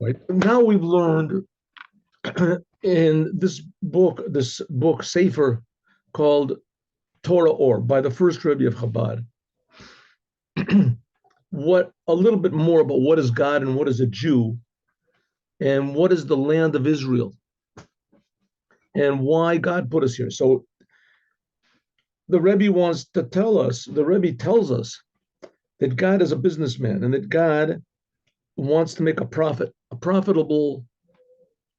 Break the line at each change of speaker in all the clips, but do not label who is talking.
Right now, we've learned in this book, Sefer, called Torah Or, by the first Rebbe of Chabad, what a little bit more about what is God and what is a Jew, and what is the land of Israel, and why God put us here. So the Rebbe wants to tell us, the Rebbe tells us that God is a businessman and that God wants to make a profit, a profitable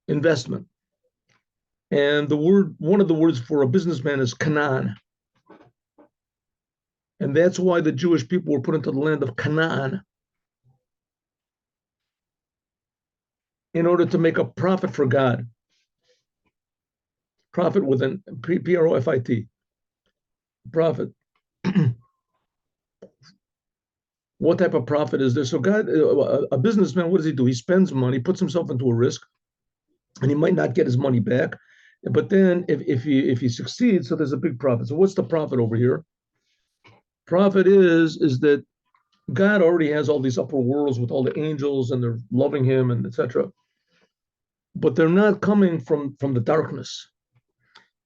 investment. And one of the words for a businessman is Canaan. And that's why the Jewish people were put into the land of Canaan, in order to make a profit for God. Profit with an P-R-O-F-I-T. Profit. What type of profit is there? So God, a businessman, what does he do? He spends money, puts himself into a risk, and he might not get his money back. But then if he succeeds, so there's a big profit. So what's the profit over here? Profit is that God already has all these upper worlds with all the angels, and they're loving him, and etc. But they're not coming from the darkness.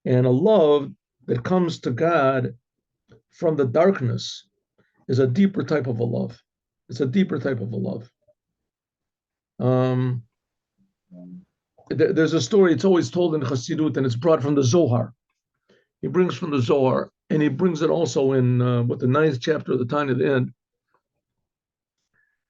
And a love that comes to God from the darkness is a deeper type of a love. It's a deeper type of a love. There's a story, it's always told in Chassidut, and it's brought from the Zohar. He brings from the Zohar, and he brings it also in the 9th chapter of the Tanya at the end,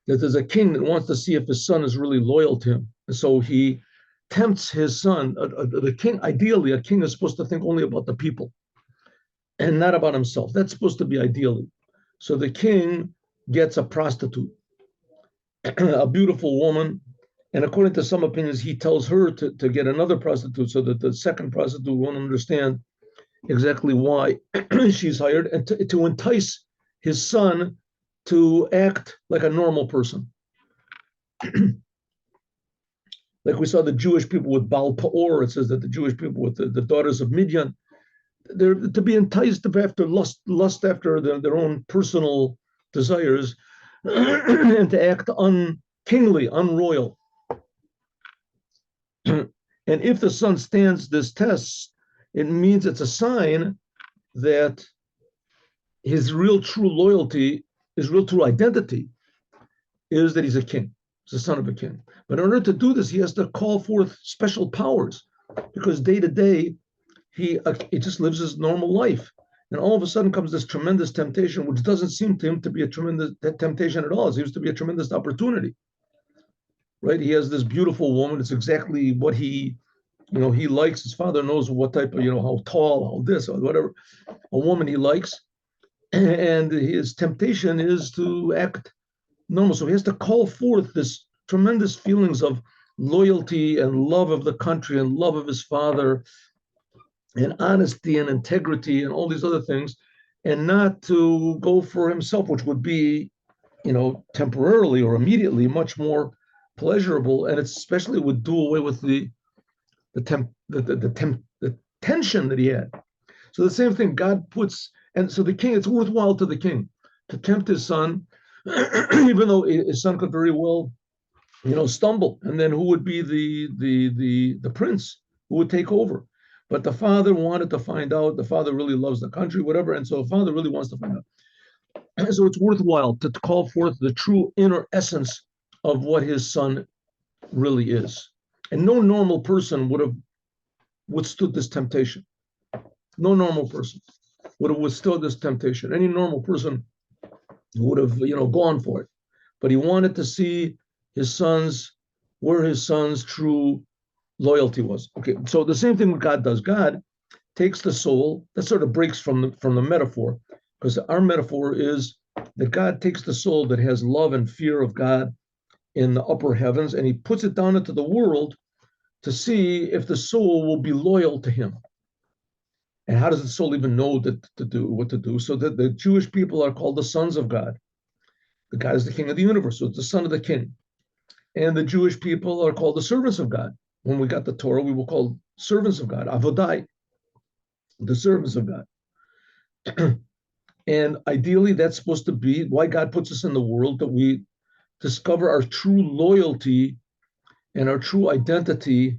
that there's a king that wants to see if his son is really loyal to him. And so he tempts his son. The king, ideally, a king is supposed to think only about the people and not about himself. That's supposed to be ideally. So the king gets a prostitute, a beautiful woman, and according to some opinions, he tells her to get another prostitute so that the second prostitute won't understand exactly why she's hired, and to entice his son to act like a normal person. Like we saw the Jewish people with Baal Peor, it says that the Jewish people with the daughters of Midian, they're to be enticed after lust after their own personal desires, and to act unkingly, unroyal. And if the son stands this test, it means it's a sign that his real true loyalty, his real true identity, is that he's a king. He's the son of a king. But in order to do this, he has to call forth special powers, because day to day, he just lives his normal life. And all of a sudden comes this tremendous temptation, which doesn't seem to him to be a tremendous temptation at all. It seems to be a tremendous opportunity. Right? He has this beautiful woman. It's exactly what he likes. His father knows what type of, how tall, how this, or whatever, a woman he likes. And his temptation is to act normal. So he has to call forth this tremendous feelings of loyalty and love of the country and love of his father and honesty and integrity and all these other things, and not to go for himself, which would be, temporarily or immediately much more pleasurable, and it especially would do away with the tension that he had. So the same thing God puts, and so the king, it's worthwhile to the king to tempt his son, even though his son could very well, stumble, and then who would be the prince who would take over? But the father wanted to find out. The father really loves the country, whatever, and so the father really wants to find out. And so it's worthwhile to call forth the true inner essence of what his son really is. And no normal person would have withstood this temptation. No normal person would have withstood this temptation. Any normal person would have, gone for it. But he wanted to see where his son's true loyalty was. Okay, so the same thing what God does. God takes the soul. That sort of breaks from the metaphor, because our metaphor is that God takes the soul that has love and fear of God in the upper heavens, and he puts it down into the world to see if the soul will be loyal to him. And how does the soul even know what to do? So that the Jewish people are called the sons of God. The God is the king of the universe, so it's the son of the king. And the Jewish people are called the servants of God. When we got the Torah, we were called servants of God, avodai, the servants of God. And ideally, that's supposed to be why God puts us in the world, that we discover our true loyalty and our true identity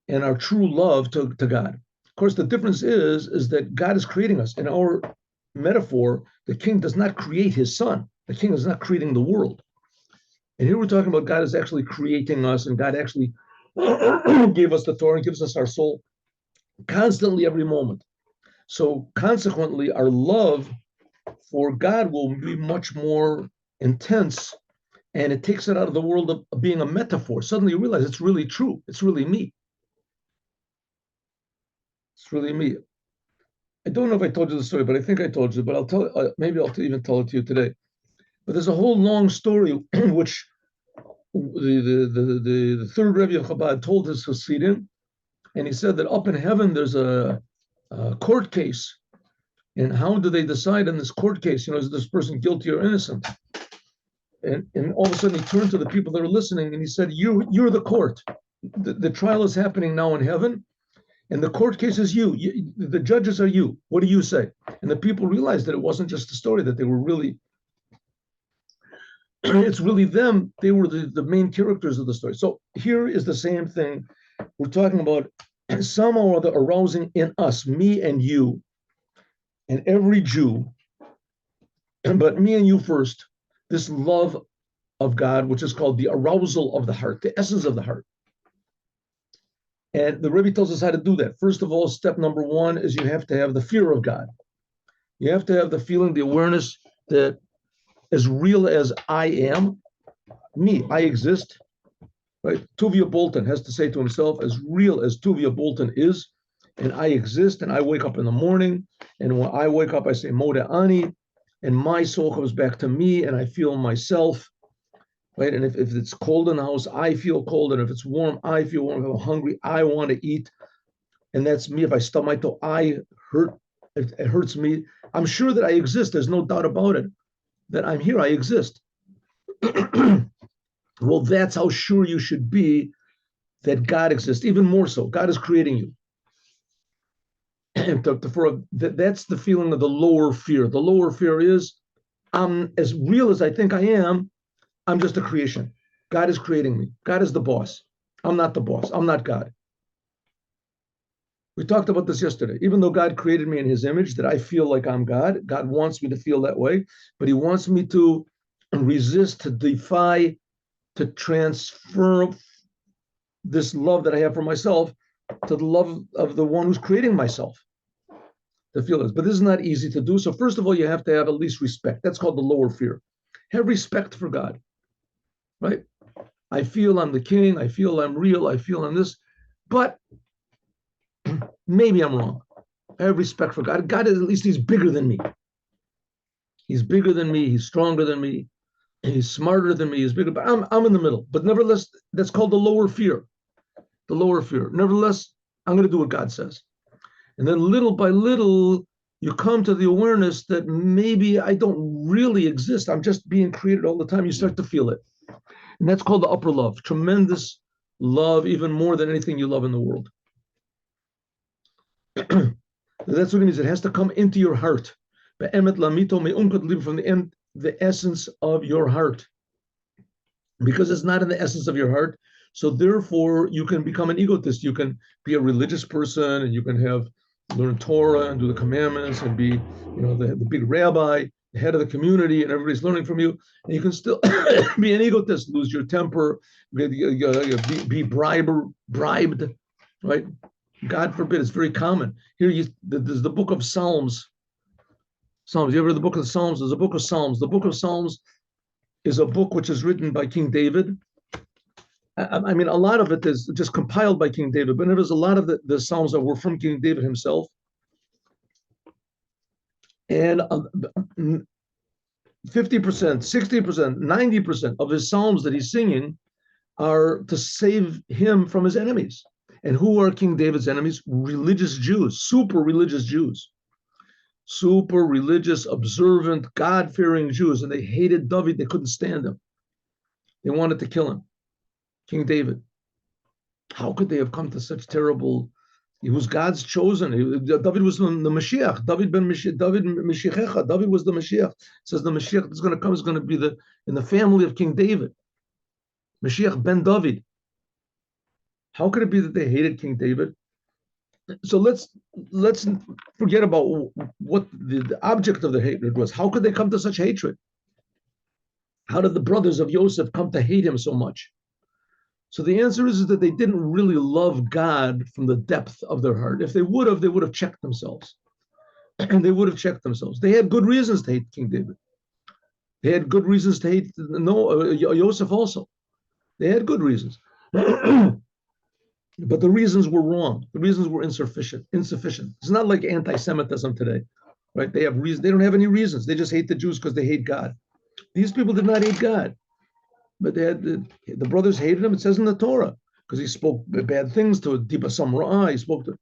and our true love to God. Of course, the difference is that God is creating us. In our metaphor, the king does not create his son. The king is not creating the world. And here we're talking about God is actually creating us, and God actually gave us the Torah and gives us our soul constantly every moment. So consequently, our love for God will be much more intense, and it takes it out of the world of being a metaphor. Suddenly you realize it's really true. It's really me. It's really me. I don't know if I told you the story, but I think I told you, but I'll tell, maybe I'll even tell it to you today. But there's a whole long story which the third Rebbe of Chabad told his Hasidim, and he said that up in heaven there's a court case. And how do they decide in this court case, is this person guilty or innocent? And all of a sudden he turned to the people that are listening and he said, you're the court. The trial is happening now in heaven, and the court case is you. The judges are you. What do you say? And the people realized that it wasn't just a story, that they were really, it's really them. They were the main characters of the story. So here is the same thing. We're talking about somehow or other arousing in us, me and you, and every Jew, but me and you first, this love of God, which is called the arousal of the heart, the essence of the heart. And the Rebbe tells us how to do that. First of all, step number one is you have to have the fear of God. You have to have the feeling, the awareness that as real as I am, me, I exist, right? Tuvia Bolton has to say to himself, as real as Tuvia Bolton is, and I exist, and I wake up in the morning, and when I wake up, I say, Moda Ani, and my soul comes back to me, and I feel myself, right? And if it's cold in the house, I feel cold, and if it's warm, I feel warm. If I'm hungry, I want to eat, and that's me. If I stub my toe, I hurt, it hurts me. I'm sure that I exist. There's no doubt about it, that I'm here, I exist. Well, that's how sure you should be that God exists, even more so. God is creating you. And that's the feeling of the lower fear. The lower fear is, I'm as real as I think I am, I'm just a creation. God is creating me. God is the boss. I'm not the boss. I'm not God. We talked about this yesterday. Even though God created me in his image, that I feel like I'm God, God wants me to feel that way, but he wants me to resist, to defy, to transfer this love that I have for myself to the love of the one who's creating myself. To feel this. But this is not easy to do. So first of all, you have to have at least respect. That's called the lower fear. Have respect for God, right? I feel I'm the king. I feel I'm real. I feel I'm this, but maybe I'm wrong. I have respect for God. God is, at least he's bigger than me. He's bigger than me. He's stronger than me. He's smarter than me. He's bigger, but I'm in the middle. But nevertheless, that's called the lower fear. The lower fear. Nevertheless, I'm going to do what God says. And then little by little, you come to the awareness that maybe I don't really exist. I'm just being created all the time. You start to feel it. And that's called the upper love. Tremendous love, even more than anything you love in the world. That's what it means. It has to come into your heart. From the essence of your heart. Because it's not in the essence of your heart. So therefore, you can become an egotist. You can be a religious person, and you can learn Torah and do the commandments and be, the big rabbi, the head of the community, and everybody's learning from you. And you can still be an egotist, lose your temper, be bribed, right? God forbid. It's very common. Here, there's the book of Psalms. You ever read the book of Psalms? There's a book of Psalms. The book of Psalms is a book which is written by King David. I mean, a lot of it is just compiled by King David, but there's a lot of the Psalms that were from King David himself. And 50%, 60%, 90% of his Psalms that he's singing are to save him from his enemies. And who are King David's enemies? Religious Jews, super religious, observant, God-fearing Jews. And they hated David. They couldn't stand him. They wanted to kill him. King David. How could they have come to such terrible? He was God's chosen. David was the Moshiach. David Mashiachecha. David was the Mashiach. It says the Mashiach is going to come is going to be in the family of King David. Moshiach ben David. How could it be that they hated King David? So let's forget about what the object of the hatred was. How could they come to such hatred? How did the brothers of Joseph come to hate him so much? So the answer is that they didn't really love God from the depth of their heart. If they would have checked themselves. And they would have checked themselves. They had good reasons to hate King David. They had good reasons to hate Joseph also. They had good reasons. But the reasons were wrong. The reasons were insufficient. It's not like anti-Semitism today, right? They have reasons. They don't have any reasons. They just hate the Jews because they hate God. These people did not hate God, but they had the brothers hated him. It says in the Torah because he spoke bad things to Diba Samra. He spoke to.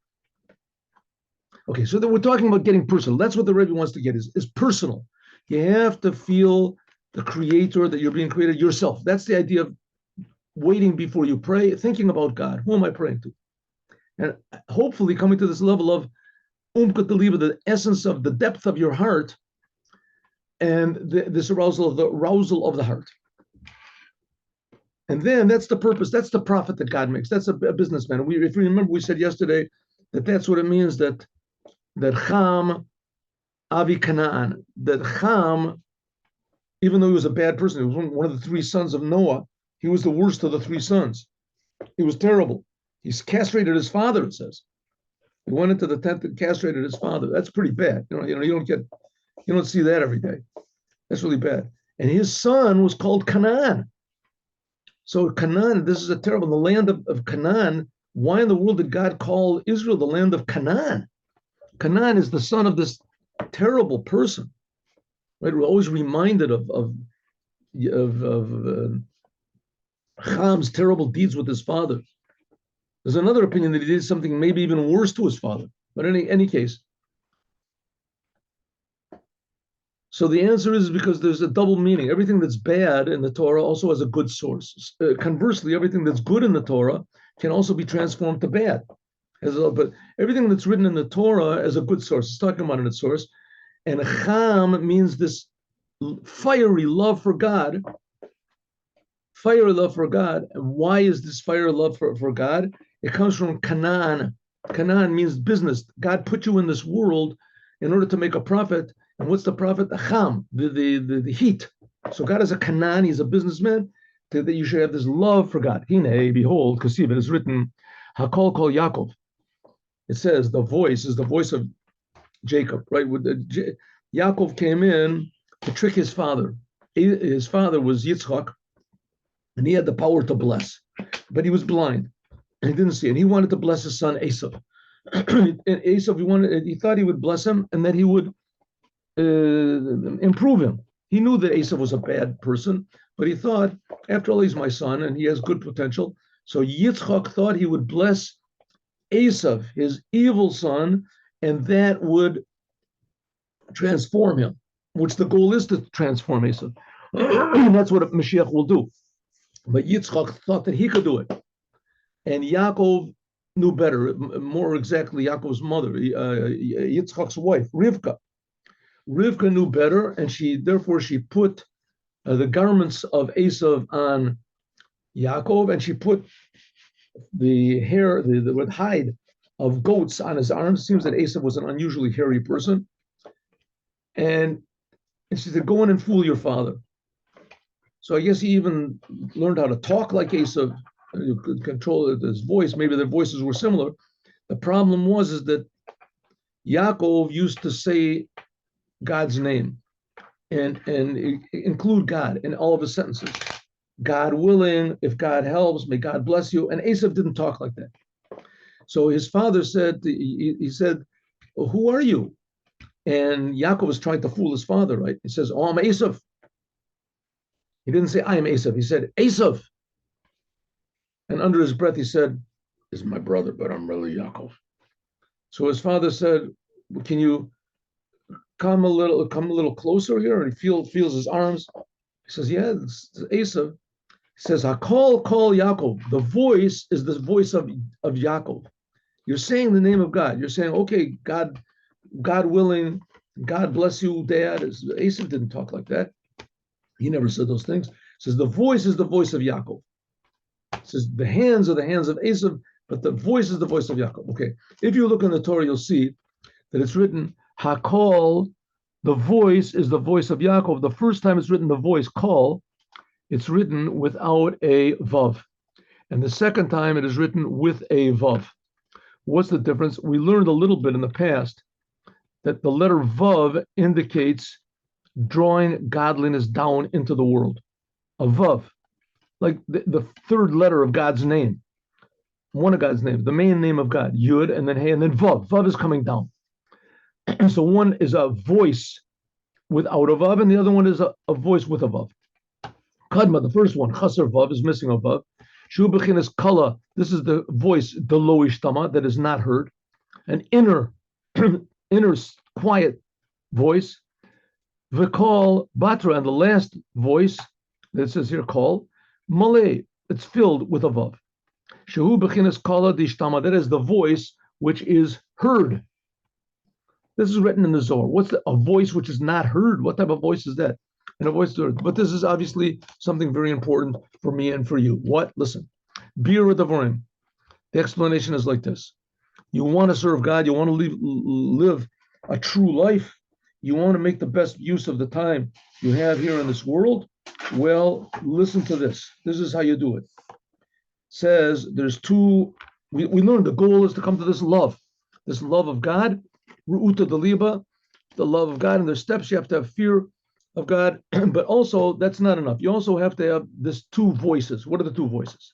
Okay, so we're talking about getting personal. That's what the Rebbe wants to get is personal. You have to feel the creator that you're being created yourself. That's the idea of waiting before you pray, thinking about God. Who am I praying to? And hopefully coming to this level of the essence of the depth of your heart and this arousal of the heart. And then that's the purpose. That's the profit that God makes. That's a businessman. If you remember, we said yesterday that that's what it means that Ham, Avi Canaan, that Ham, even though he was a bad person, he was one of the three sons of Noah, he was the worst of the three sons. He was terrible. He's castrated his father, it says. He went into the tent and castrated his father. That's pretty bad. You don't see that every day. That's really bad. And his son was called Canaan. So Canaan, this is a terrible, the land of Canaan. Why in the world did God call Israel the land of Canaan? Canaan is the son of this terrible person. Right? We're always reminded of Ham's terrible deeds with his father. There's another opinion that he did something maybe even worse to his father. But in any case. So the answer is because there's a double meaning. Everything that's bad in the Torah also has a good source. Conversely, everything that's good in the Torah can also be transformed to bad. But everything that's written in the Torah is a good source. It's talking about its source. And Cham means this fiery love for God. Fiery love for God. And why is this fiery love for God? It comes from Canaan. Canaan means business. God put you in this world in order to make a profit. And what's the profit? The Cham, the heat. So God is a Canaan. He's a businessman. That you should have this love for God. Hine, behold, Kasiv, it is written, Hakol kol Yaakov. It says the voice is the voice of Jacob, right? Yaakov came in to trick his father. His father was Yitzchak, and he had the power to bless, but he was blind and he didn't see it. He wanted to bless his son Esav. And Esav, he thought he would bless him and that he would improve him. He knew that Esav was a bad person, but he thought, after all, he's my son and he has good potential. So Yitzchak thought he would bless Esav, his evil son, and that would transform him, which the goal is to transform Esav. That's what Mashiach will do. But Yitzchak thought that he could do it. And Yaakov knew better, more exactly Yaakov's mother, Yitzchak's wife, Rivka. Rivka knew better, and therefore she put the garments of Esav on Yaakov, and she put the hair, the hide of goats on his arms. It seems that Esav was an unusually hairy person. And she said, go in and fool your father. So I guess he even learned how to talk like Esav, could control his voice. Maybe their voices were similar. The problem is that Yaakov used to say God's name and include God in all of his sentences. God willing, if God helps, may God bless you. And Esav didn't talk like that. So his father said, he said, well, who are you? And Yaakov was trying to fool his father, right? He says, oh, I'm Esav. He didn't say, I am Esav. He said, Esav. And under his breath, he said, this is my brother, but I'm really Yaakov. So his father said, can you come a little closer here? And he feels his arms. He says, yeah, it's Esav. He says, call Yaakov. The voice is the voice of Yaakov. You're saying the name of God. You're saying, okay, God willing, God bless you, Dad. Esav didn't talk like that. He never said those things. He says, the voice is the voice of Yaakov. It says the hands are the hands of Esav, but the voice is the voice of Yaakov. Okay, if you look in the Torah, you'll see that it's written Hakol. The voice is the voice of Yaakov. The first time it's written the voice call, it's written without a vav, and the second time it is written with a vav. What's the difference? We learned a little bit in the past that the letter vav indicates drawing godliness down into the world. A vav, like the third letter of God's name, one of God's names, the main name of God, Yud, and then Hey, and then Vav. Vav is coming down. So one is a voice without a Vav, and the other one is a voice with a Vav. Kadma, the first one, Chaser Vav, is missing a Vav. Shu Bechinas Kala, this is the voice, the lo ishtama, that is not heard. An inner, inner quiet voice. V'kol Batra, and the last voice that says here, call, Malay, it's filled with a Vav. Shehu Bechinas Kala Dishtama, that is the voice which is heard. This is written in the Zohar. What's a voice which is not heard? What type of voice is that? And a voice heard. But this is obviously something very important for me and for you. What? Listen. Bir Devarim. The explanation is like this. You want to serve God, you want to live a true life, you want to make the best use of the time you have here in this world. Well, listen to this. This is how you do it. It says there's two, we learned the goal is to come to this love of God, Ru'uta Daliba, the love of God, and there's steps. You have to have fear of God, but also that's not enough. You also have to have this two voices. What are the two voices?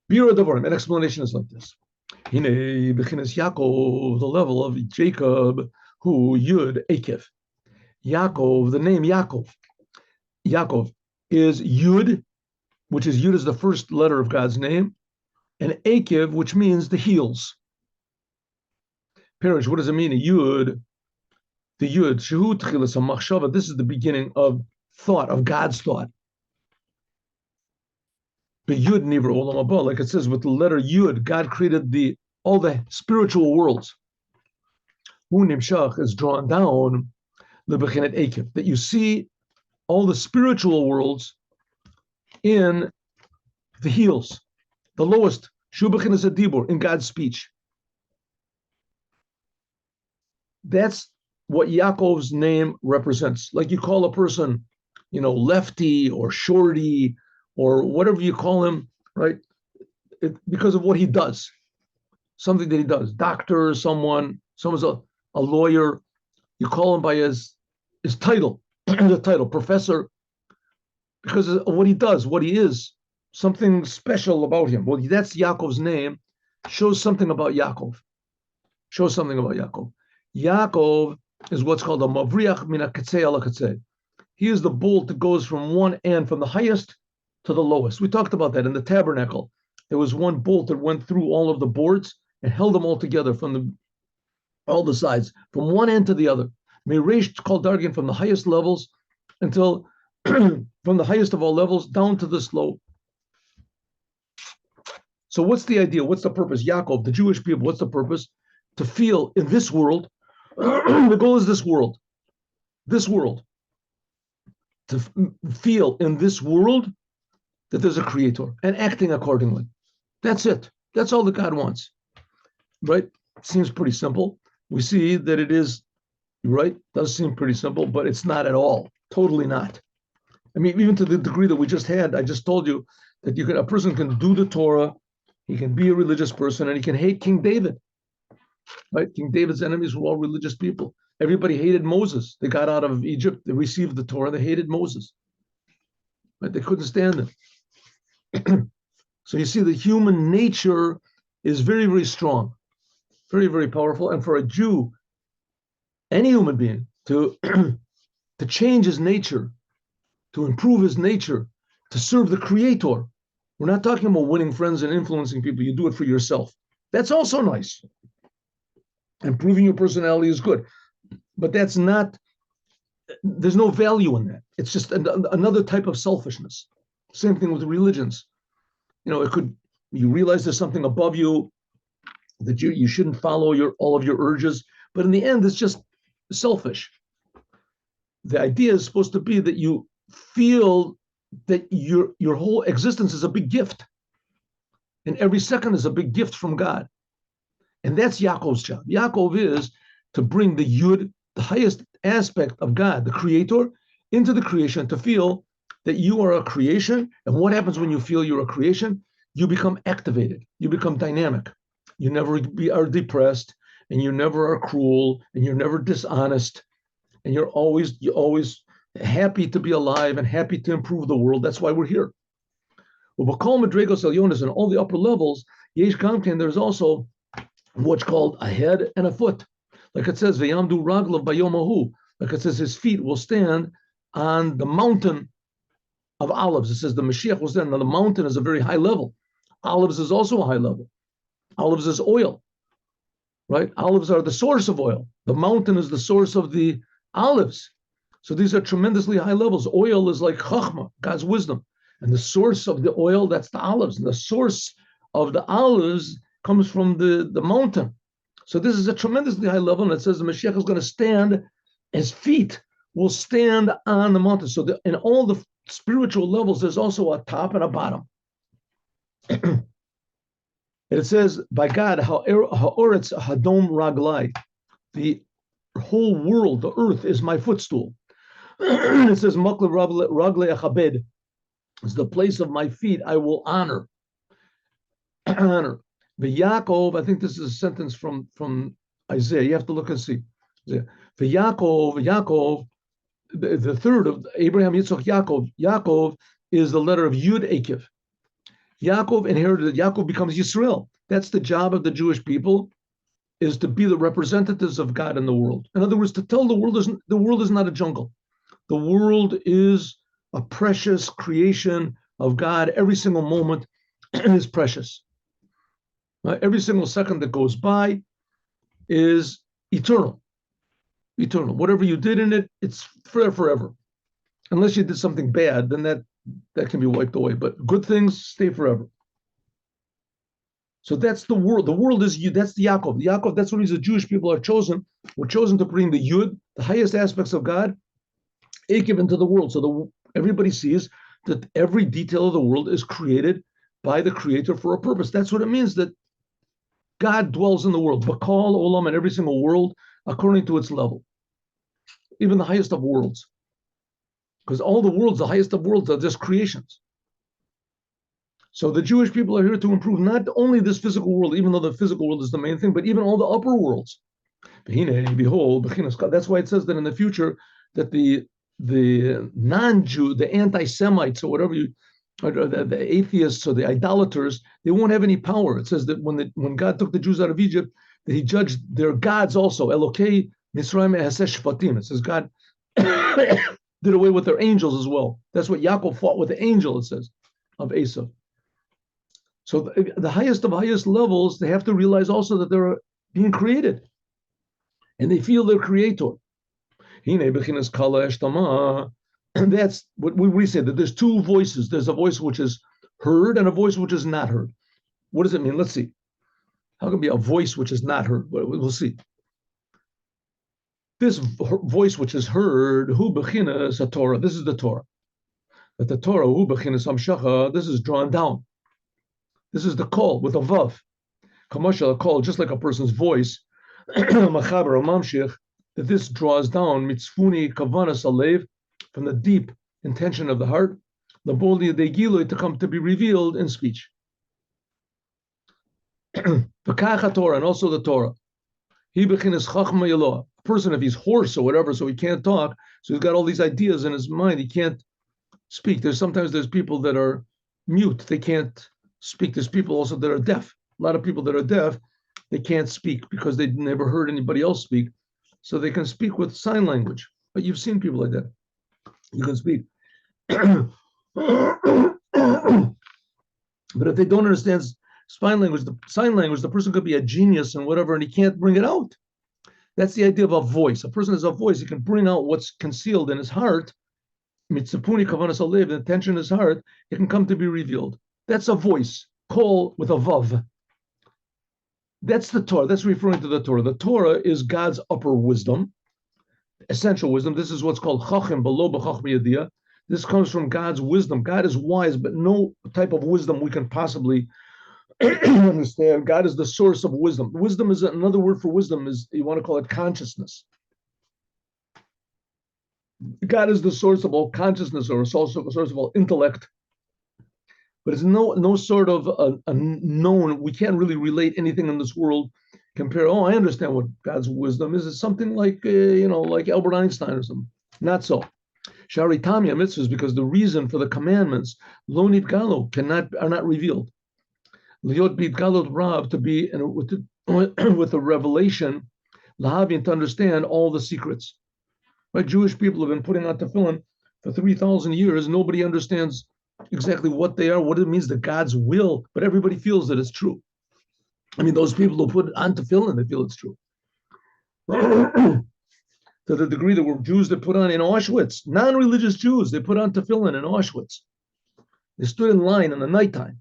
Bir Devarim. An explanation is like this. Hine Bechinas Yaakov, the level of Jacob, who Yud Akev. Yaakov, the name Yaakov. Yaakov is Yud, which is Yud is the first letter of God's name, and Akev, which means the heels. Perish, what does it mean? A Yud, the Yud, Shehu Tchilas HaMachshava, this is the beginning of thought, of God's thought. But Yud Nivra Olam Haba, like it says with the letter Yud, God created all the spiritual worlds. Hu Nimshach is drawn down, Lebechinet Akev, that you see all the spiritual worlds in the heels, the lowest, Shu Bechinas Adibur, in God's speech. That's what Yaakov's name represents. Like you call a person, lefty or shorty or whatever you call him, right? Because of what he does, something that he does. Doctor, someone's a lawyer. You call him by his title, the title, professor, because of what he does, what he is, something special about him. Well, that's Yaakov's name, shows something about Yaakov. Yaakov is what's called a mavriach min hakatzeh al hakatzeh. He is the bolt that goes from one end, from the highest to the lowest. We talked about that in the tabernacle. There was one bolt that went through all of the boards and held them all together from all the sides, from one end to the other. Meiresh called Dargin, from the highest levels until from the highest of all levels down to this low. So what's the idea? What's the purpose? Yaakov, the Jewish people, what's the purpose? To feel in this world. The goal is this world. To feel in this world that there's a creator and acting accordingly. That's it. That's all that God wants. Right? Seems pretty simple. We see that it is, right? Does seem pretty simple, but it's not at all. Totally not. I mean, even to the degree that we just had, I just told you that a person can do the Torah, he can be a religious person, and he can hate King David. Right? King David's enemies were all religious people. Everybody hated Moses. They got out of Egypt, they received the Torah, they hated Moses. Right? They couldn't stand him. So you see, the human nature is very, very strong, very, very powerful. And for a Jew, any human being, to change his nature, to improve his nature, to serve the Creator. We're not talking about winning friends and influencing people. You do it for yourself. That's also nice. Improving your personality is good. But that's not, there's no value in that. It's just another type of selfishness. Same thing with religions. You realize there's something above you, that you shouldn't follow all of your urges. But in the end, it's just selfish. The idea is supposed to be that you feel that your whole existence is a big gift, and every second is a big gift from God. And that's Yaakov's job. Yaakov is to bring the Yud, the highest aspect of God, the Creator, into the creation, to feel that you are a creation. And what happens when you feel you're a creation? You become activated. You become dynamic. You never are depressed, and you never are cruel, and you're never dishonest, and you're always happy to be alive and happy to improve the world. That's why we're here. Ubakol Madregos Elyonis, and all the upper levels, Yesh Gamken, there's also what's called a head and a foot. Like it says, Vayamdu Raglav Bayomahu, like it says, his feet will stand on the mountain of olives. It says the Mashiach will stand on the mountain is a very high level. Olives is also a high level. Olives is oil, right? Olives are the source of oil. The mountain is the source of the olives. So these are tremendously high levels. Oil is like Chachma, God's wisdom. And the source of the oil, that's the olives. And the source of the olives comes from the mountain. So this is a tremendously high level, and it says the Mashiach is going to stand, his feet will stand on the mountain. So in all the spiritual levels, there's also a top and a bottom. And it says, by God, ha'oretz hadom raglai, the whole world, the earth is my footstool. It says, makle raglei achabed, is the place of my feet I will honor. Honor. The Yaakov, I think this is a sentence from Isaiah. You have to look and see. The Yaakov, the third of Abraham, Yitzchak, Yaakov. Yaakov is the letter of Yud Akev. Yaakov inherited. Yaakov becomes Yisrael. That's the job of the Jewish people, is to be the representatives of God in the world. In other words, to tell the world is not a jungle. The world is a precious creation of God. Every single moment is precious. Every single second that goes by is eternal. Eternal. Whatever you did in it, it's forever. Unless you did something bad, then that can be wiped away. But good things stay forever. So that's the world. The world is you. That's the Yaakov. The Yaakov, that's what the Jewish people are chosen. We're chosen to bring the Yud, the highest aspects of God, Akev into the world. So everybody sees that every detail of the world is created by the Creator for a purpose. That's what it means that God dwells in the world, Bakal Olam, in every single world, according to its level. Even the highest of worlds. Because all the worlds, the highest of worlds, are just creations. So the Jewish people are here to improve not only this physical world, even though the physical world is the main thing, but even all the upper worlds. Behold, that's why it says that in the future, that the non-Jew, the anti-Semites, or whatever or the atheists or the idolaters, they won't have any power. It says that when God took the Jews out of Egypt, that he judged their gods also. Elokei Mitzrayim Hasesh Shvatim. It says God did away with their angels as well. That's what Yaakov fought with the angel, it says, of Esav. So the highest of highest levels, they have to realize also that they're being created. And they feel their creator. And that's what we say, that there's two voices. There's a voice which is heard and a voice which is not heard. What does it mean? Let's see. How can it be a voice which is not heard? We'll see. This voice which is heard, hu bechinas a Torah. This is the Torah. But the Torah, hu bechinas hamshacha, this is drawn down. This is the call with a vav. Kamashal, a call, just like a person's voice, machaber or mamshich, that this draws down mitzvuni kavanas alev, from the deep intention of the heart, the boldly de gilui, to come to be revealed in speech. The Torah, and also the Torah. He bechinas chachma yaloah. A person, if he's hoarse or whatever, so he can't talk, so he's got all these ideas in his mind, he can't speak. Sometimes there's people that are mute, they can't speak. There's people also that are deaf. A lot of people that are deaf, they can't speak because they never heard anybody else speak. So they can speak with sign language. But you've seen people like that. You can speak. But if they don't understand sign language, the person could be a genius and whatever, and he can't bring it out. That's the idea of a voice. A person has a voice. He can bring out what's concealed in his heart. Mitzapuni kavanas alev, the intention in his heart, it can come to be revealed. That's a voice. Call with a vav. That's the Torah. That's referring to the Torah. The Torah is God's upper wisdom, essential wisdom. This is what's called chachim below b'chachmi yadiyah. This comes from God's wisdom. God is wise, but no type of wisdom we can possibly understand. God is the source of wisdom. Wisdom is another word for wisdom is you want to call it consciousness. God is the source of all consciousness, or also the source of all intellect. But it's no sort of a known. We can't really relate anything in this world. Compare. Oh, I understand what God's wisdom is. It's something like like Albert Einstein or something. Not so. Shari Tamya mitzvahs, because the reason for the commandments, lo nitgalo, are not revealed. Liot b'itgalot rav, to be with a revelation, lahavin, to understand all the secrets. Right? Jewish people have been putting on tefillin for 3,000 years. Nobody understands exactly what they are, what it means, that God's will, but everybody feels that it's true. I mean, those people who put on tefillin, they feel it's true. To the degree that were Jews that put on in Auschwitz, non-religious Jews, they put on tefillin in Auschwitz. They stood in line in the nighttime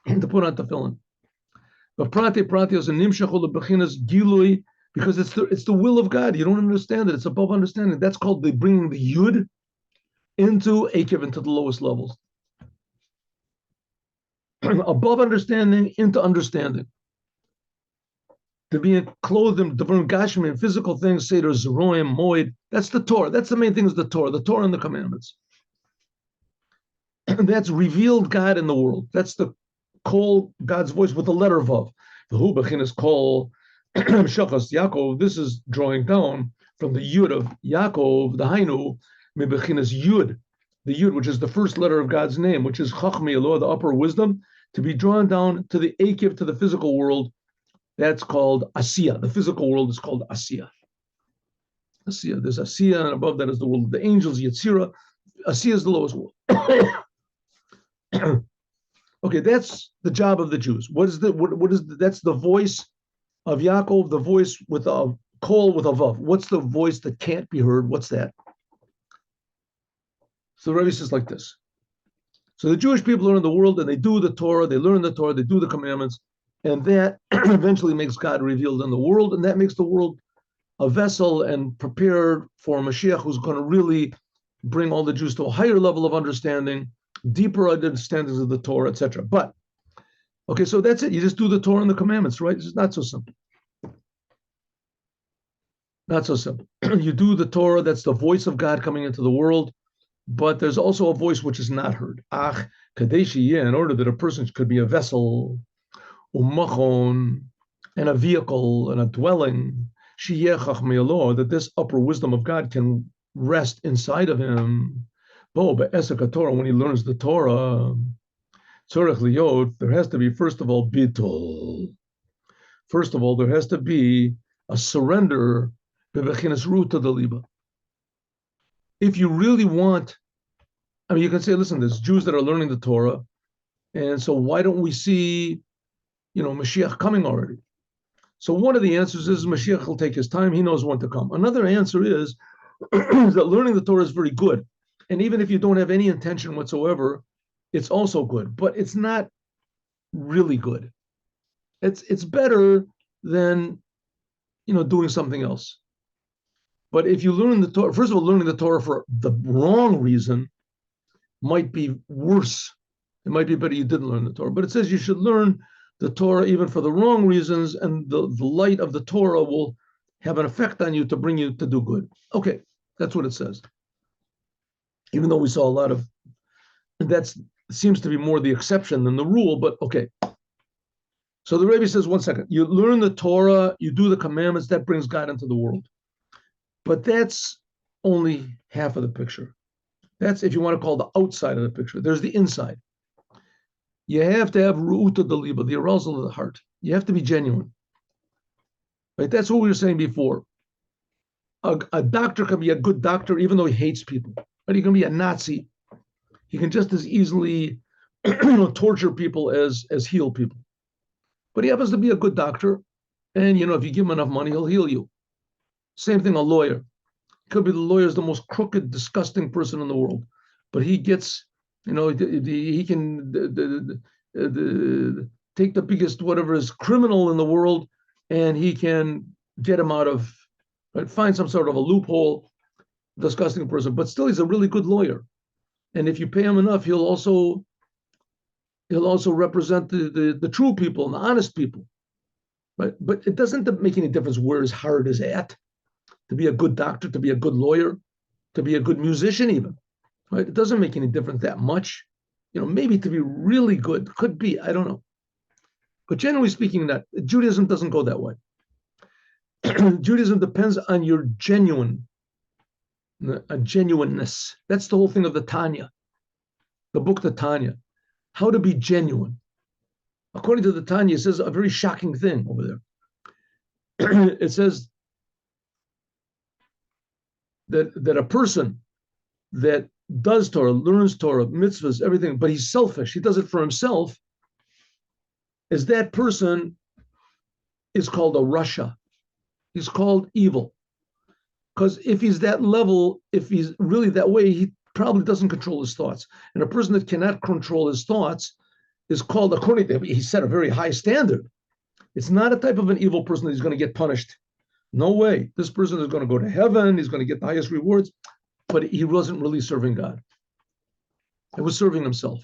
to put on tefillin. But pratios and nimshachol bechinas gilui, because it's the will of God. You don't understand it. It's above understanding. That's called the bringing the yud into akev, into the lowest levels. Above understanding into understanding. To be clothed in different gashmi, physical things, seder, zeroim, moed. That's the Torah. That's the main thing, is the Torah and the commandments. And that's revealed God in the world. That's the call, God's voice with the letter Vav. The hu bechinas call shachas Yaakov. This is drawing down from the yud of Yaakov, the hainu me bechinas yud, the yud, which is the first letter of God's name, which is chachmi Eloah, the upper wisdom, to be drawn down to the akev, to the physical world. That's called Asiya. The physical world is called Asiya. Asiya. There's Asiya, and above that is the world of the angels, Yetzirah. Asiya is the lowest world. Okay, that's the job of the Jews. That's the voice of Yaakov, the voice with a call with a vav. What's the voice that can't be heard? What's that? So the Rebbe says like this. So the Jewish people are in the world and they do the Torah, they learn the Torah, they do the commandments, and that eventually makes God revealed in the world, and that makes the world a vessel and prepared for Moshiach, who's going to really bring all the Jews to a higher level of understanding, deeper understandings of the Torah, etc. But, okay, so that's it. You just do the Torah and the commandments, right? It's not so simple. Not so simple. You do the Torah, that's the voice of God coming into the world, but there's also a voice which is not heard. Ach, kadeshi, in order that a person could be a vessel, umachon, and a vehicle, and a dwelling, that this upper wisdom of God can rest inside of him. Torah, when he learns the Torah, there has to be, first of all, bittul. First of all, there has to be a surrender to the liba. If you really want, I mean, you can say, listen, there's Jews that are learning the Torah, and so why don't we see, Mashiach coming already? So one of the answers is Mashiach will take his time. He knows when to come. Another answer is that learning the Torah is very good. And even if you don't have any intention whatsoever, it's also good. But it's not really good. It's better than, doing something else. But if you learn the Torah, first of all, learning the Torah for the wrong reason might be worse. It might be better you didn't learn the Torah. But it says you should learn the Torah even for the wrong reasons, and the light of the Torah will have an effect on you to bring you to do good. Okay, that's what it says. Even though we saw a lot of, that seems to be more the exception than the rule, but okay. So the Rebbe says, one second, you learn the Torah, you do the commandments, that brings God into the world. But that's only half of the picture. That's, if you want to call the outside of the picture. There's the inside. You have to have ru'uta deliba, the arousal of the heart. You have to be genuine. Right? That's what we were saying before. A doctor can be a good doctor even though he hates people. Right? He can be a Nazi. He can just as easily torture people as heal people. But he happens to be a good doctor. And, if you give him enough money, he'll heal you. Same thing, a lawyer. Could be the lawyer's the most crooked, disgusting person in the world. But he gets... he can take the biggest, whatever is criminal in the world, and he can get him out of, right, find some sort of a loophole, disgusting person. But still, he's a really good lawyer. And if you pay him enough, he'll also represent the true people and the honest people. Right? But it doesn't make any difference where his heart is at. To be a good doctor, to be a good lawyer, to be a good musician, even. Right? It doesn't make any difference that much. Maybe to be really good, could be, I don't know. But generally speaking, that Judaism doesn't go that way. Judaism depends on your genuineness. That's the whole thing of the Tanya, the book, the Tanya. How to be genuine. According to the Tanya, it says a very shocking thing over there. It says that a person that does Torah, learns Torah, mitzvahs, everything, but he's selfish, he does it for himself, is that person is called a rasha. He's called evil. Because if he's that level, if he's really that way, he probably doesn't control his thoughts. And a person that cannot control his thoughts is called, according to him, he set a very high standard. It's not a type of an evil person that he's going to get punished. No way. This person is going to go to heaven. He's going to get the highest rewards. But he wasn't really serving God. He was serving himself.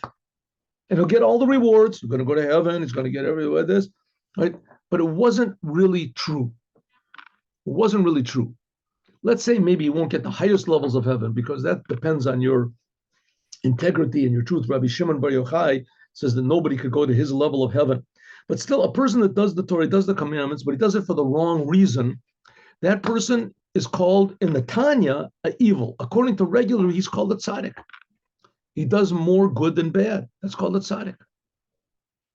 And he'll get all the rewards. He's going to go to heaven. He's going to get everywhere this, right? But it wasn't really true. It wasn't really true. Let's say maybe you won't get the highest levels of heaven because that depends on your integrity and your truth. Rabbi Shimon Bar Yochai says that nobody could go to his level of heaven. But still, a person that does the Torah, does the commandments, but he does it for the wrong reason, that person is called in the Tanya evil. According to regular, he's called a tzaddik. He does more good than bad. That's called a tzaddik.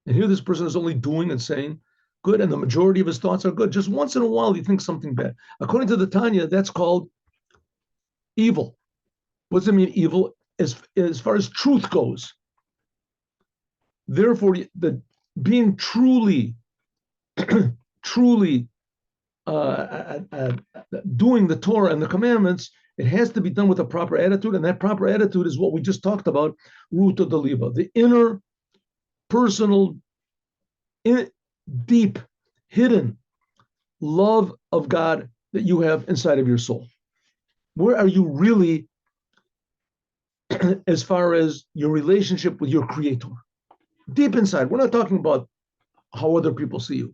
And here this person is only doing and saying good, and the majority of his thoughts are good. Just once in a while, he thinks something bad. According to the Tanya, that's called evil. What does it mean, evil? As far as truth goes. Therefore, being truly doing the Torah and the commandments, it has to be done with a proper attitude, and that proper attitude is what we just talked about, ruta deliva, the inner, personal, deep, hidden love of God that you have inside of your soul. Where are you really as far as your relationship with your Creator? Deep inside. We're not talking about how other people see you.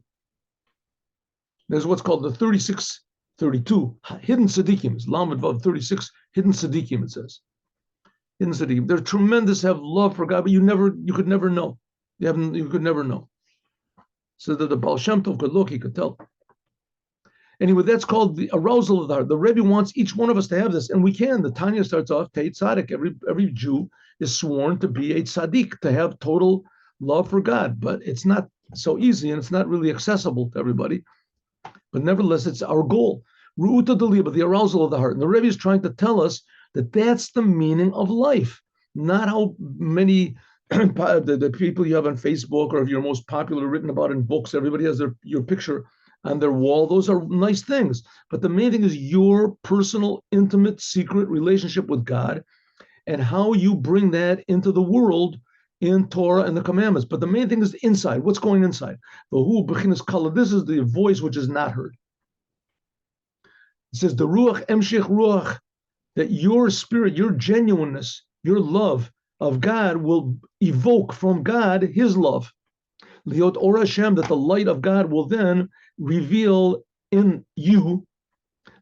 There's what's called the 32 hidden tzaddikim. It's Lamed Vav 36 hidden tzaddikim, it says. Hidden tzaddikim. They're tremendous, have love for God, but you could never know. You could never know. So that the Baal Shem Tov could look, he could tell. Anyway, that's called the arousal of the heart. The Rebbe wants each one of us to have this, and we can. The Tanya starts off, Tei Tzaddik. Every Jew is sworn to be a tzaddik, to have total love for God, but it's not so easy, and it's not really accessible to everybody. But nevertheless, it's our goal. Ru'uta deliba, the arousal of the heart. And the Rebbe is trying to tell us that that's the meaning of life, not how many the people you have on Facebook or if you're most popular, written about in books. Everybody has your picture on their wall. Those are nice things. But the main thing is your personal, intimate, secret relationship with God and how you bring that into the world in Torah and the commandments. But the main thing is inside. What's going inside? This is the voice which is not heard. It says the ruach emshech ruach, that your spirit, your genuineness, your love of God will evoke from God his love. Liot Or Hashem, that the light of God will then reveal in you.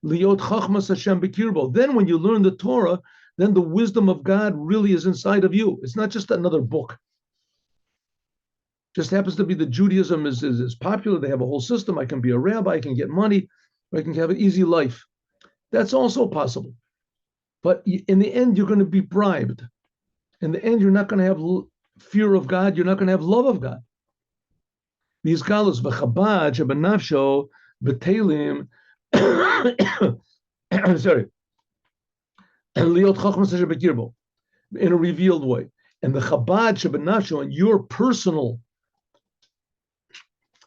Liot Chachmas Hashem B'kirbo. Then when you learn the Torah, then the wisdom of God really is inside of you. It's not just another book. Just happens to be that Judaism is popular. They have a whole system. I can be a rabbi, I can get money, I can have an easy life. That's also possible. But in the end, you're going to be bribed. In the end, you're not going to have fear of God. You're not going to have love of God. These galos, v'chabad, shebenafsho, v'telim, sorry, and liot chachmas shebekirbo, in a revealed way. And the Chabad shebenafsho, and your personal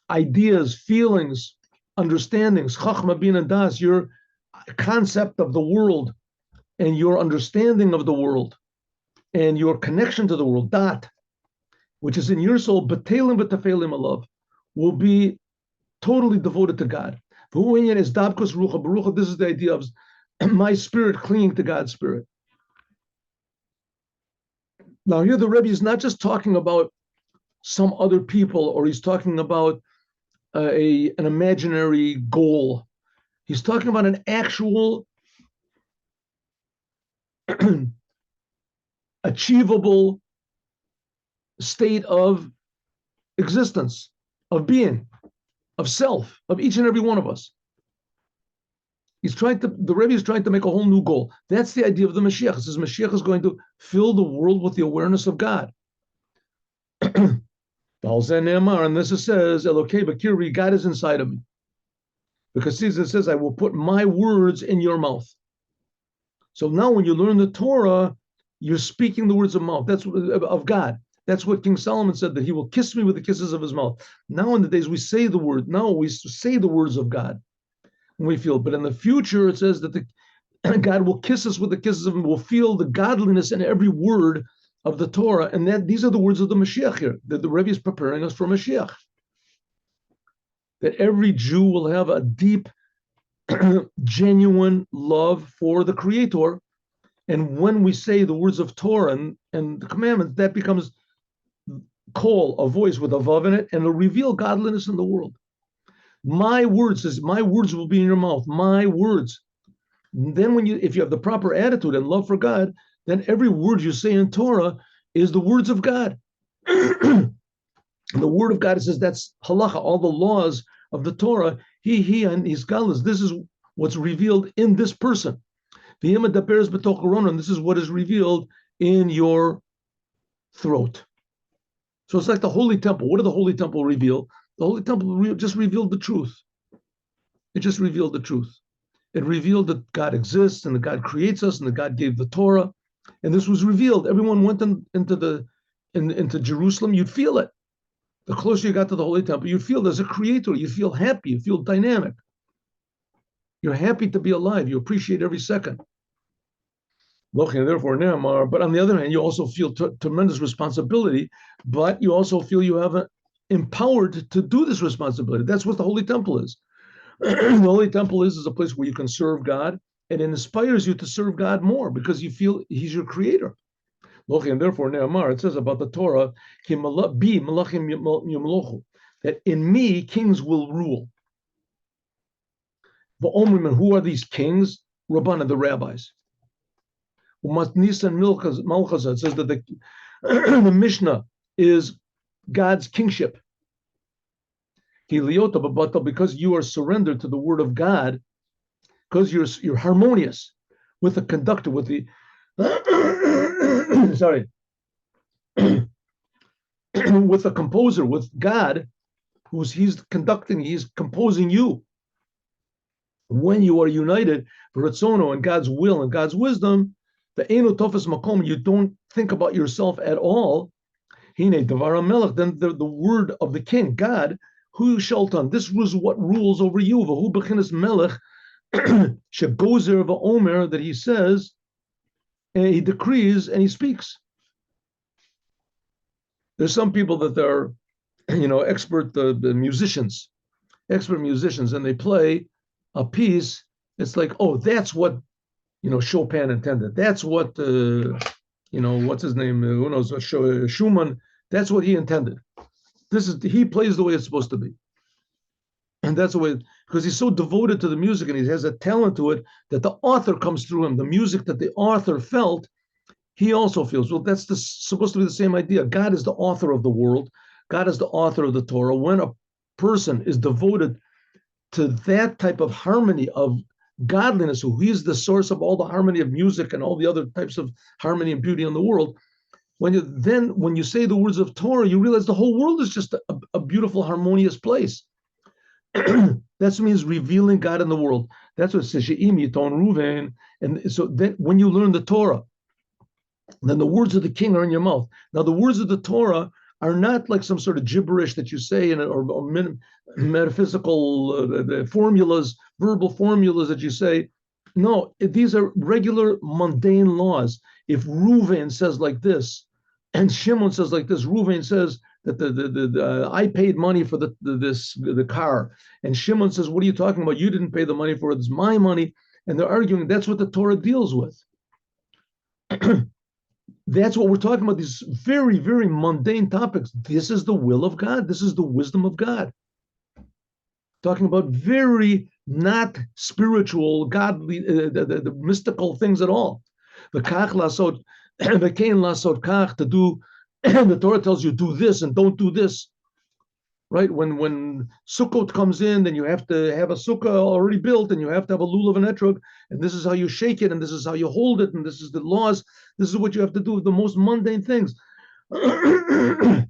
ideas, feelings, understandings, chachma bin and das, your concept of the world and your understanding of the world and your connection to the world, dat, which is in your soul, b'telim b'tafelim alav, will be totally devoted to God. Is dabkos rucha barucha. This is the idea of my spirit clinging to God's spirit. Now here the Rebbe is not just talking about some other people, or he's talking about an imaginary goal. He's talking about an actual achievable state of existence, of being, of self, of each and every one of us. The Rebbe is trying to make a whole new goal. That's the idea of the Mashiach. It says Mashiach is going to fill the world with the awareness of God. And this it says, Elokei Bakiri, God is inside of me. Because it says, I will put my words in your mouth. So now when you learn the Torah, you're speaking the words of mouth. That's of God. That's what King Solomon said, that he will kiss me with the kisses of his mouth. Now in the days we say the word, now we say the words of God when we feel. But in the future, it says that God will kiss us with the kisses of him. We'll feel the godliness in every word of the Torah. And these are the words of the Mashiach here, that the Rebbe is preparing us for Mashiach. That every Jew will have a deep, genuine love for the Creator. And when we say the words of Torah and the commandments, that becomes call, a voice with a vav in it, and it'll reveal godliness in the world. My words says, my words will be in your mouth, my words. And then if you have the proper attitude and love for God, then every word you say in Torah is the words of God. The word of God, it says that's halacha, all the laws of the Torah, he and his godless. This is what's revealed in this person. And this is what is revealed in your throat. So it's like the Holy Temple. What did the Holy Temple reveal? The Holy Temple just revealed the truth. It just revealed the truth. It revealed that God exists and that God creates us and that God gave the Torah. And this was revealed. Everyone went into Jerusalem. You'd feel it. The closer you got to the Holy Temple, you'd feel there's a creator. You feel happy. You feel dynamic. You're happy to be alive. You appreciate every second. But on the other hand, you also feel tremendous responsibility, but you also feel you have empowered to do this responsibility. That's what the Holy Temple is. The Holy Temple is a place where you can serve God, and it inspires you to serve God more because you feel he's your creator. And therefore, Nehemar, it says about the Torah, that in me kings will rule. And who are these kings? Rabbanan, the rabbis. It says that the Mishnah is God's kingship. Because you are surrendered to the word of God, because you're harmonious with the conductor, with the with the composer, with God, he's composing you. When you are united for Ratzono and God's will and God's wisdom, the Eino Tofes Makom, you don't think about yourself at all. Hine Devar HaMelech, then the word of the king, God, Hu Shaltan, this was what rules over you. V'hu Bechinas Melech, Shegozer V'omer, that he says, and he decrees and he speaks. There's some people that are, expert musicians, and they play a piece. It's like, oh, that's what Chopin intended. That's what what's his name? Who knows? Schumann. That's what he intended. He plays the way it's supposed to be, and that's the way, because he's so devoted to the music and he has a talent to it that the author comes through him. The music that the author felt, he also feels. Well, that's supposed to be the same idea. God is the author of the world. God is the author of the Torah. When a person is devoted to that type of harmony of godliness, who he's the source of all the harmony of music and all the other types of harmony and beauty in the world, when you say the words of Torah, you realize the whole world is just a beautiful, harmonious place. That means revealing God in the world. That's what it says. And so then when you learn the Torah, then the words of the king are in your mouth. Now the words of the Torah are not like some sort of gibberish that you say or metaphysical formulas, verbal formulas that you say. No, these are regular mundane laws. If Reuven says like this, and Shimon says like this, Reuven says that I paid money for the car, and Shimon says, what are you talking about? You didn't pay the money for it. It's my money. And they're arguing. That's what the Torah deals with. That's what we're talking about, these very, very mundane topics. This is the will of God. This is the wisdom of God. Talking about very not spiritual, godly, the mystical things at all. The kach lasot, the kain lasot kach, to do, the Torah tells you do this and don't do this. Right? When Sukkot comes in, then you have to have a sukkah already built, and you have to have a lulav and etrog, and this is how you shake it, and this is how you hold it, and this is the laws. This is what you have to do with the most mundane things. The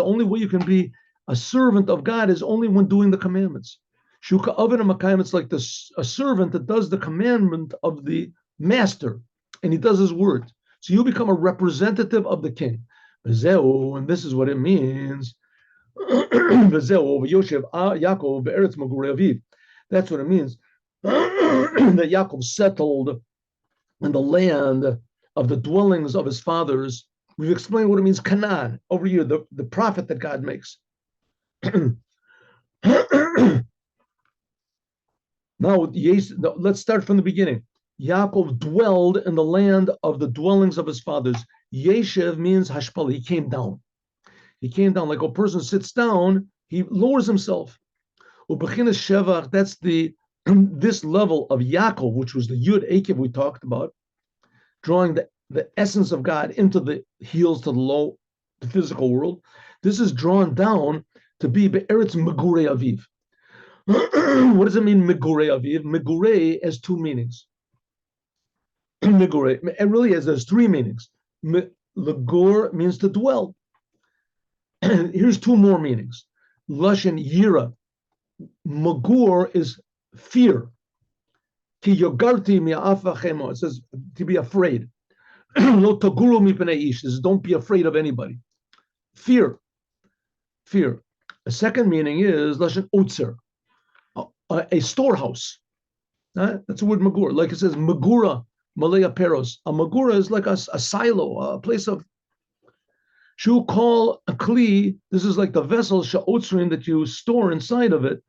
only way you can be a servant of God is only when doing the commandments. Shuka oven and it's like a servant that does the commandment of the master, and he does his word. So you become a representative of the king. And this is what it means. That's what it means. That Yaakov settled in the land of the dwellings of his fathers. We've explained what it means, Canaan, over here, the prophet that God makes. Now, let's start from the beginning. Yaakov dwelled in the land of the dwellings of his fathers. Yeshev means hashpala, he came down. He came down, like a person sits down, he lowers himself. Ubechinas shevach, that's this level of Yaakov, which was the Yud Akev we talked about, drawing the essence of God into the heels to the physical world. This is drawn down to be Be'eretz Megurei Aviv. What does it mean, Megurei Aviv? Megurei has two meanings. Megurei, it really there's three meanings. Legor means to dwell. Here's two more meanings. Lashon Yira. Magur is fear. Ki yogarti mi'afa chemo. It says to be afraid. Lo taguru mipnei ish. It says don't be afraid of anybody. Fear. Fear. A second meaning is lashon utzer, a storehouse. That's the word magur. Like it says magura malaya peros. A magura is like a silo, a place of. Shu call a kli. This is like the vessel sha'otzrin that you store inside of it.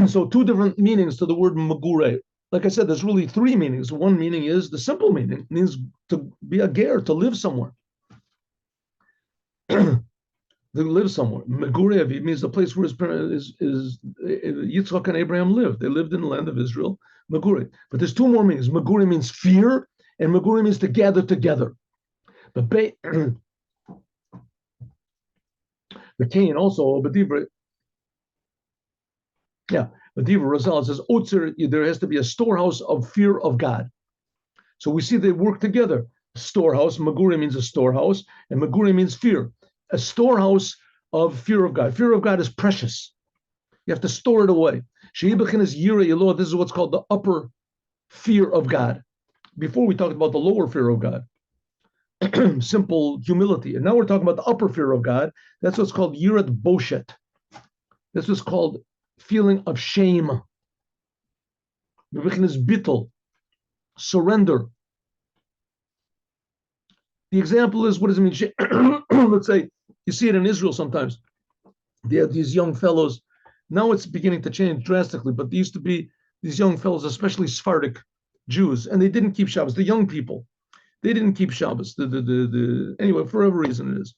So two different meanings to the word magure. Like I said, there's really three meanings. One meaning is the simple meaning, means to be a ger, to live somewhere. To live somewhere. Megure means the place where his parents is Yitzchak and Abraham lived. They lived in the land of Israel. Megure. But there's two more meanings. Megure means fear, and Megure means to gather together. But the Cain also, but yeah, but Diva Razal says, Otzer, there has to be a storehouse of fear of God. So we see they work together. Storehouse, Maguri means a storehouse, and Maguri means fear. A storehouse of fear of God. Fear of God is precious. You have to store it away. This is what's called the upper fear of God. Before we talked about the lower fear of God. Simple humility. And now we're talking about the upper fear of God. That's what's called Yirat Boshet. That's what's called feeling of shame. Bittul, surrender. The example is, what does it mean? Let's say, you see it in Israel sometimes. They have these young fellows. Now it's beginning to change drastically, but there used to be these young fellows, especially Sephardic Jews, and they didn't keep Shabbos. The young people, they didn't keep Shabbos. Anyway, for whatever reason it is.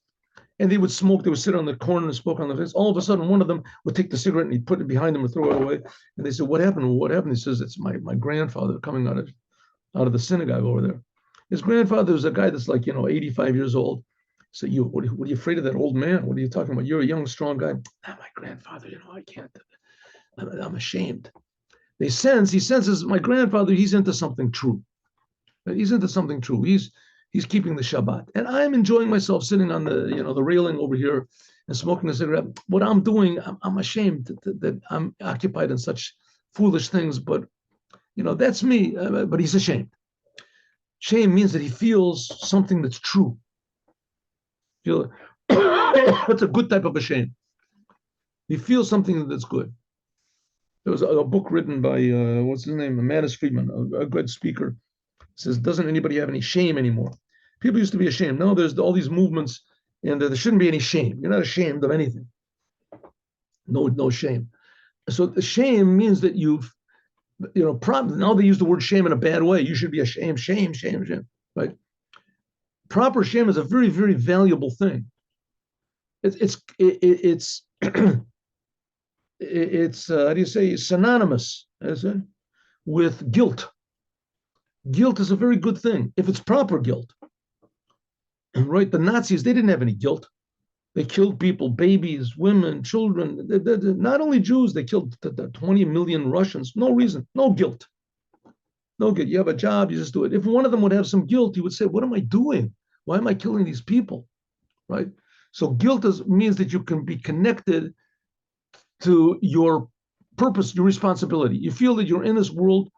And they would smoke, they would sit on the corner and smoke on the face. All of a sudden, one of them would take the cigarette and he'd put it behind him and throw it away. And they said, what happened? Well, what happened? He says, it's my grandfather coming out of the synagogue over there. His grandfather was a guy that's like, 85 years old. So what are you afraid of that old man? What are you talking about? You're a young, strong guy. Not my grandfather, I can't. I'm ashamed. He senses my grandfather, he's into something true. He's into something true. He's keeping the Shabbat. And I'm enjoying myself sitting on the railing over here and smoking a cigarette. What I'm doing, I'm ashamed that I'm occupied in such foolish things, but that's me. But he's ashamed. Shame means that he feels something that's true. That's a good type of a shame. He feels something that's good. There was a book written by, what's his name? Manis Friedman, a good speaker. It says, doesn't anybody have any shame anymore? People used to be ashamed. Now there's all these movements, and there shouldn't be any shame. You're not ashamed of anything. no shame. So the shame means that now they use the word shame in a bad way. You should be ashamed, shame, right? Proper shame is a very, very valuable thing. It's how do you say, synonymous, is it, with guilt. Guilt is a very good thing if it's proper guilt. Right? The Nazis, they didn't have any guilt. They killed people, babies, women, children. Not only Jews, they killed 20 million Russians. No reason, no guilt. No guilt. You have a job, you just do it. If one of them would have some guilt, he would say, what am I doing? Why am I killing these people? Right? So guilt means that you can be connected to your purpose, your responsibility. You feel that you're in this world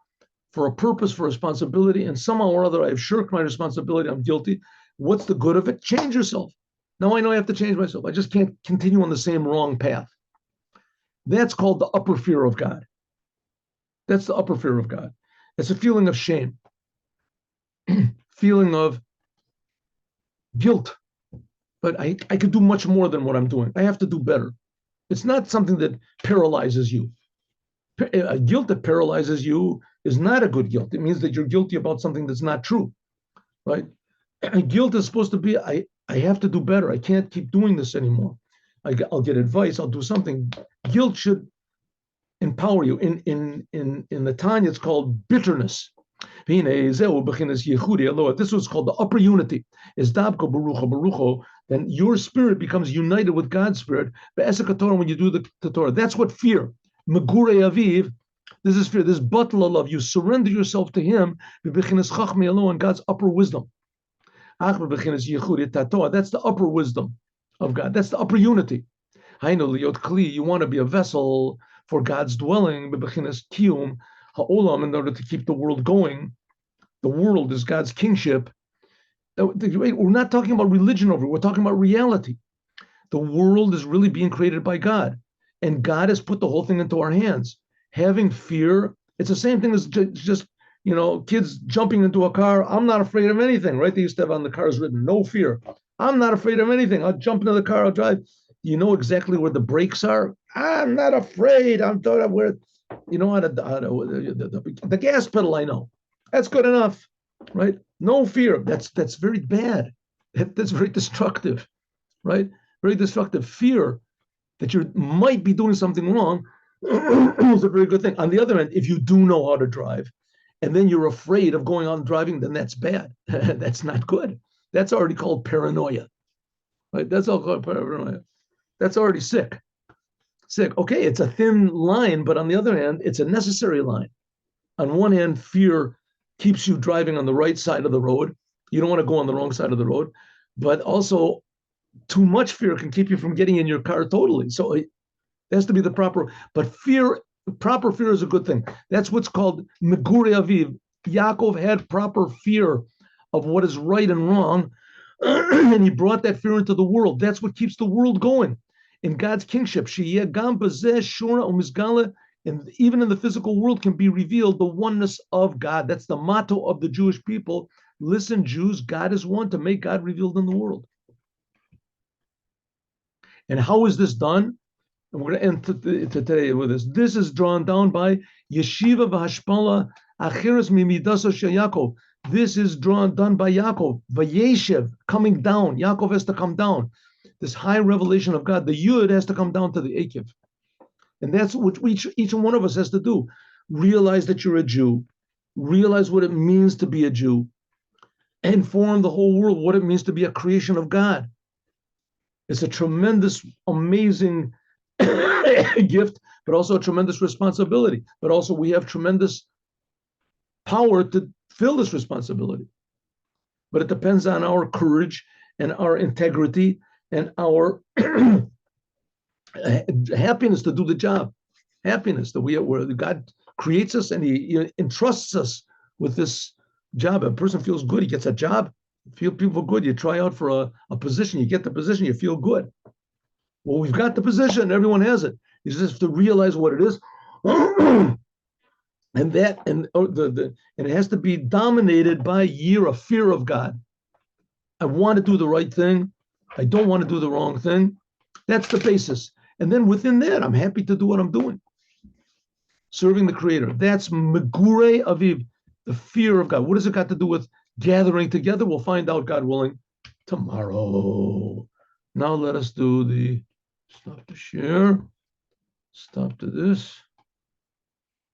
for a purpose, for responsibility, and somehow or other I've shirked my responsibility, I'm guilty. What's the good of it? Change yourself. Now I know I have to change myself. I just can't continue on the same wrong path. That's called the upper fear of God. That's the upper fear of God. It's a feeling of shame, feeling of guilt. But I could do much more than what I'm doing. I have to do better. It's not something that paralyzes you. A guilt that paralyzes you is not a good guilt. It means that you're guilty about something that's not true, right? And guilt is supposed to be, I have to do better. I can't keep doing this anymore. I'll get advice. I'll do something. Guilt should empower you. In the Tanya, it's called bitterness. This was called the upper unity. Is dabko barucho. Then your spirit becomes united with God's spirit. When you do the Torah, that's what fear. Megure aviv. This is fear. This batla love. You surrender yourself to Him. And God's upper wisdom. That's the upper wisdom of God. That's the upper unity. You want to be a vessel for God's dwelling, in order to keep the world going. The world is God's kingship. We're not talking about religion over here. We're talking about reality. The world is really being created by God, and God has put the whole thing into our hands. Having fear, it's the same thing as just kids jumping into a car. I'm not afraid of anything, right? They used to have on the cars written, no fear. I'm not afraid of anything. I'll jump into the car, I'll drive. You know exactly where the brakes are. I'm not afraid. I'm talking where, the gas pedal, I know. That's good enough, right? No fear. That's very bad. That's very destructive, right? Very destructive. Fear that you might be doing something wrong is a very good thing. On the other hand, if you do know how to drive, and then you're afraid of going on driving, then that's bad. That's not good. That's already called paranoia, right? That's all called paranoia. That's already sick. Okay, it's a thin line, but on the other hand, it's a necessary line. On one hand, fear keeps you driving on the right side of the road. You don't want to go on the wrong side of the road, but also too much fear can keep you from getting in your car totally. So it has to be the proper, but proper fear is a good thing. That's what's called Megure Aviv. Yaakov had proper fear of what is right and wrong, and he brought that fear into the world. That's what keeps the world going in God's kingship. And even in the physical world can be revealed the oneness of God. That's the motto of the Jewish people. Listen, Jews, God is one, to make God revealed in the world. And how is this done? And we're going to end today with this. This is drawn down by Yeshiva v'Hashpala Acheres Mimidaso Shel Yaakov. This is done by Yaakov. Vayeshev, coming down. Yaakov has to come down. This high revelation of God. The Yud has to come down to the Akev. And that's what each one of us has to do. Realize that you're a Jew. Realize what it means to be a Jew. Inform the whole world what it means to be a creation of God. It's a tremendous, amazing gift, but also a tremendous responsibility. But also we have tremendous power to fill this responsibility. But it depends on our courage and our integrity and our happiness to do the job. Happiness that where God creates us and He entrusts us with this job. A person feels good, he gets a job. People good. You try out for a position, you get the position, you feel good. Well, we've got the position, everyone has it. You just have to realize what it is. And it has to be dominated by a fear of God. I want to do the right thing. I don't want to do the wrong thing. That's the basis. And then within that, I'm happy to do what I'm doing. Serving the Creator. That's Megure Aviv, the fear of God. What does it got to do with gathering together? We'll find out, God willing, tomorrow. Now let us do the stop the share. Stop to this.